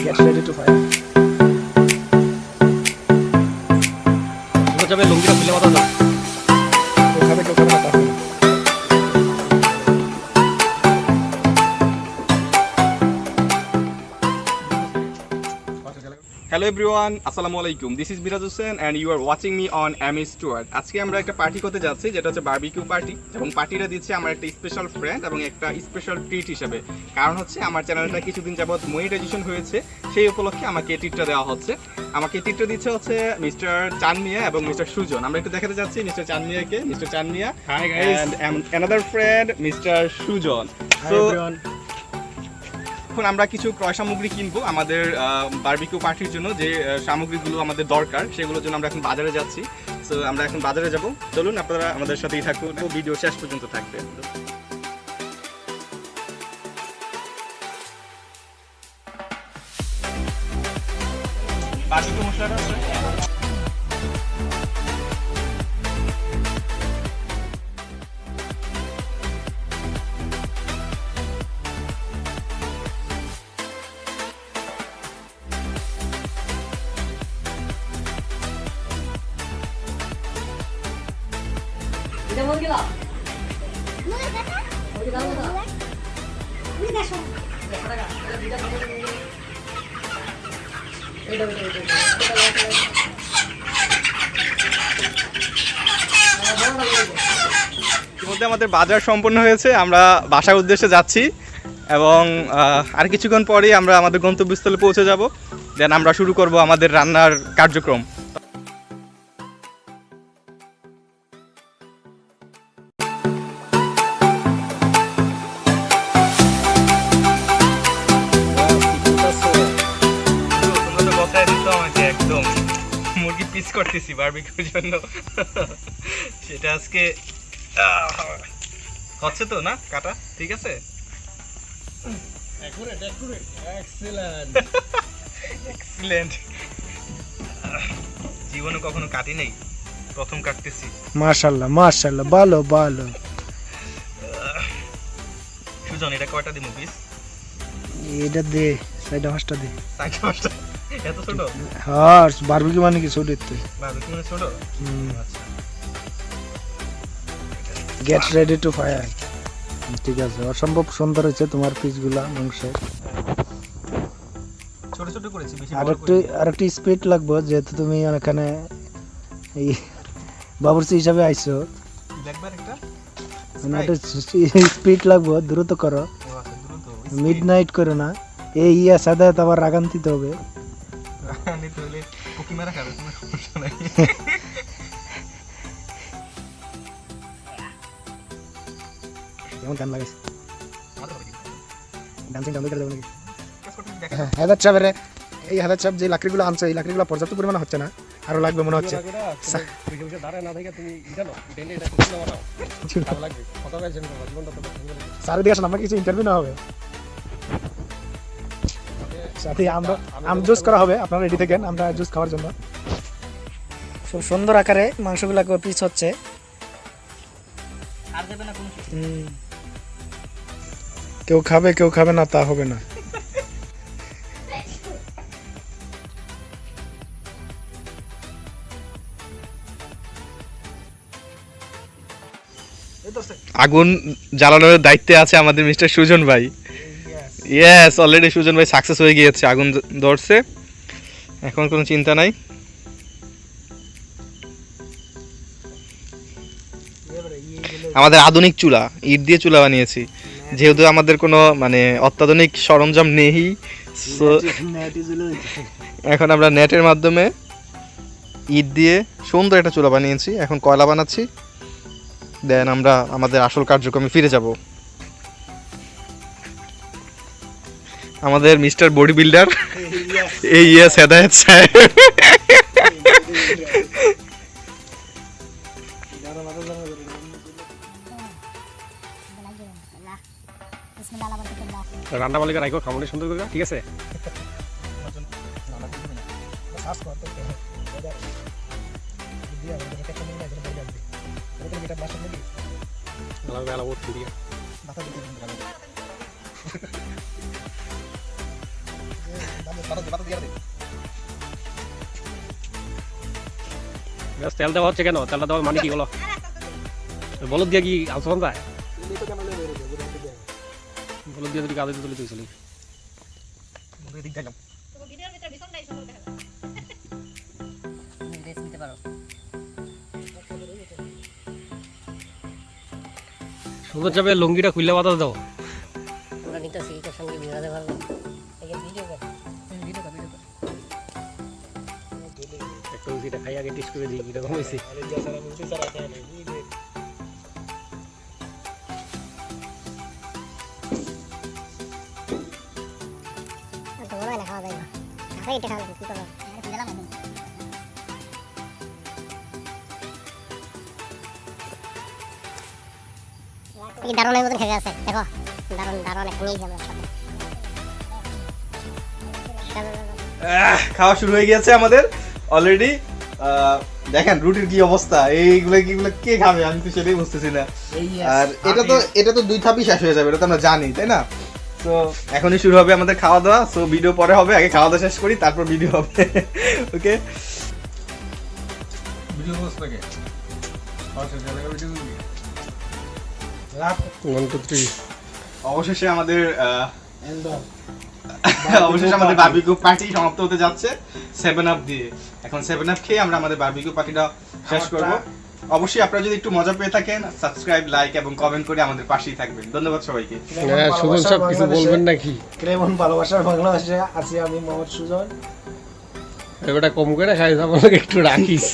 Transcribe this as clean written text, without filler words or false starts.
Get ready to fire. যাবে লঙ্গিটা খুলে মাথা দাও কেউ খাবে না তাহলে। Hello everyone, Assalamu alaikum. This is Miraj and you are watching me on Ami's Tour. আজকে আমরা একটা পার্টি করতে যাচ্ছি যেটা হচ্ছে বারবিকিউ পার্টি এবং পার্টিটা দিচ্ছে আমার একটা স্পেশাল ফ্রেন্ড এবং একটা স্পেশাল ট্রিট হিসেবে। কারণ হচ্ছে আমার চ্যানেলটা কিছুদিন যাবত মনিটাইজেশন হয়েছে, সেই উপলক্ষে আমাকে ট্রিটটা দেওয়া হচ্ছে। আমাকে ট্রিটটা দিচ্ছে হচ্ছে মিস্টার চানমিয়া এবং মিস্টার সুজন। আমরা একটু দেখাতে যাচ্ছি মিস্টার চানমিয়াকে। Mister Chanmiya hi guys and another friend mister Sujon. Hi everyone. এখন আমরা কিছু ক্রয় সামগ্রী কিনবো আমাদের বারবিকিউ পার্টির জন্য। যে সামগ্রীগুলো আমাদের দরকার সেগুলোর জন্য আমরা এখন বাজারে যাচ্ছি। সো আমরা এখন বাজারে যাব, চলুন আপনারা আমাদের সাথেই থাকুন, ভিডিও শেষ পর্যন্ত থাকবে। বারবিকিউ মশলাটা আছে। ইতিমধ্যে আমাদের বাজার সম্পন্ন হয়েছে, আমরা বাসার উদ্দেশ্যে যাচ্ছি এবং আর কিছুক্ষণ পরেই আমরা আমাদের গন্তব্যস্থলে পৌঁছে যাব। দেন আমরা শুরু করব আমাদের রান্নার কার্যক্রম। একদম মুরগি পিস করতেছি বারবিকিউর জন্য, সেটা আজকে হচ্ছে তো না কাটা? ঠিক আছে, এক্সিলেন্ট। জীবনে কখনো কাটি নেই, প্রথম কাটতেছি। মাশাআল্লাহ মাশাআল্লাহ, ভালো ভালো। সুজন এটা কয়টা দিমু পিস? এটা দে, সাইডে পাঁচটা দে। সাইডে পাঁচটা? এত ছোট? হ্যাঁ, বারবিকিউ মানে কি ছোট দিতে? বারবিকিউ মানে ছোট? আচ্ছা, গেট রেডি টু ফায়ার। ঠিক আছে, অসম্ভব সুন্দর হয়েছে তোমার পিসগুলা মাংস। ছোট ছোট করেছি, বেশি আর বড় একটু করিনি। আর একটু স্পিড লাগবে, যেহেতু তুমি এখানে এই বাবুর্চি হিসাবে আইছো। একবার একটা মানে একটু স্পিড লাগবে, দ্রুত করো, ও আচ্ছা, দ্রুত মিড নাইট করো না। এই সাদা আবার রাগান্তিতে হবে। নিতে হলে পুকি মারা খাবে, কোনো সমস্যা নাই। কেমন গান লাগাইছে? ডান্সিং ডান্স করে দেবো নাকি? কাজ করতে দেখা হ্যাঁ, হেদার চাপের এই হেদার চাপ যে লাকড়িগুলো আনছে, এই লাকড়িগুলো পর্যাপ্ত পরিমাণে হচ্ছে না, আরো লাগবে মনে হচ্ছে। চারিদিকে আসলে আমার কিছু ইন্টারভিউ না হবে, সাথে আমরা জুস করা হবে। আপনারা রেডি থাকেন, আমরা জুস খাওয়ার জন্য। খুব সুন্দর আকারে মাংসগুলো পিস হচ্ছে। আর দেবে না কোনো কিছু। কেউ খাবে না তা হবে না। আগুন জ্বালানোর দায়িত্বে আছে আমাদের মিস্টার সুজন ভাই। ইয়েস, অলরেডি সুজন ভাই সাকসেস হয়ে গিয়েছে, আগুন ধরছে, এখন কোনো চিন্তা নাই। আমাদের আধুনিক চুলা, ইট দিয়ে চুলা বানিয়েছি, যেহেতু আমাদের কোনো মানে অত্যাধুনিক সরঞ্জাম নেই। সো এখন আমরা নেটের মাধ্যমে ইট দিয়ে সুন্দর একটা চুলা বানিয়েছি, এখন কয়লা বানাচ্ছি। দেন আমরা আমাদের আসল কার্যক্রমে ফিরে যাব। আমাদের মিস্টার বডি বিল্ডার এই ইয়েস হেদায়েত সাহেব। রান্না বালিকা রাখো, খামনি সুন্দর করে, ঠিক আছে? ব্যাস, তেল দেওয়া হচ্ছে কেন? তেলটা দেওয়ার মানে কি হলো? বলদ দিয়ে কি আলসন যায়? বলদ দিয়ে যদি কাজে তুলে তুই চলি সুন্দর চাপে লুঙ্গিটা খুললে বাতা দাও। একটু যেটা খাই আগে টেস্ট করে দিই কিরকম হয়েছে। দারুণের মতন খেয়ে আছে, দেখো দারুণ দারুণ একটা নিয়ে যাবো। খাওয়া শুরু হয়ে গেছে আমাদের অলরেডি। দেখেন রুটির কি অবস্থা, এইগুলো কে খাবে আমি তো সেটাই বুঝতেছি না। আর এটা তো 2 ধাপই শেষ হয়ে যাবে, এটা তো আমরা জানি, তাই না? তো এখনই শুরু হবে আমাদের খাওয়া দাওয়া। সো ভিডিও পরে হবে, আগে খাওয়া দাওয়া শেষ করি তারপর ভিডিও হবে। ওকে, ভিডিও পোস্ট থাকে অবশেষে আমাদের বারবিকিউ পার্টি সমাপ্ত হতে যাচ্ছে 7 আপ দিয়ে। এখন 7 আপ খেয়ে আমরা আমাদের বারবিকিউ পার্টিটা শেষ করব। অবশ্যই আপনারা যদি একটু মজা পেয়ে থাকেন, সাবস্ক্রাইব, লাইক এবং কমেন্ট করে আমাদের পাশেই থাকবেন। ধন্যবাদ সবাইকে। সুজন সব কিছু বলবেন নাকি? কেমন ভালোবাসার বাংলাদেশে আছি আমি মোহাম্মদ সুজন। এবারটা কম করে খাই, একটু রাখিস।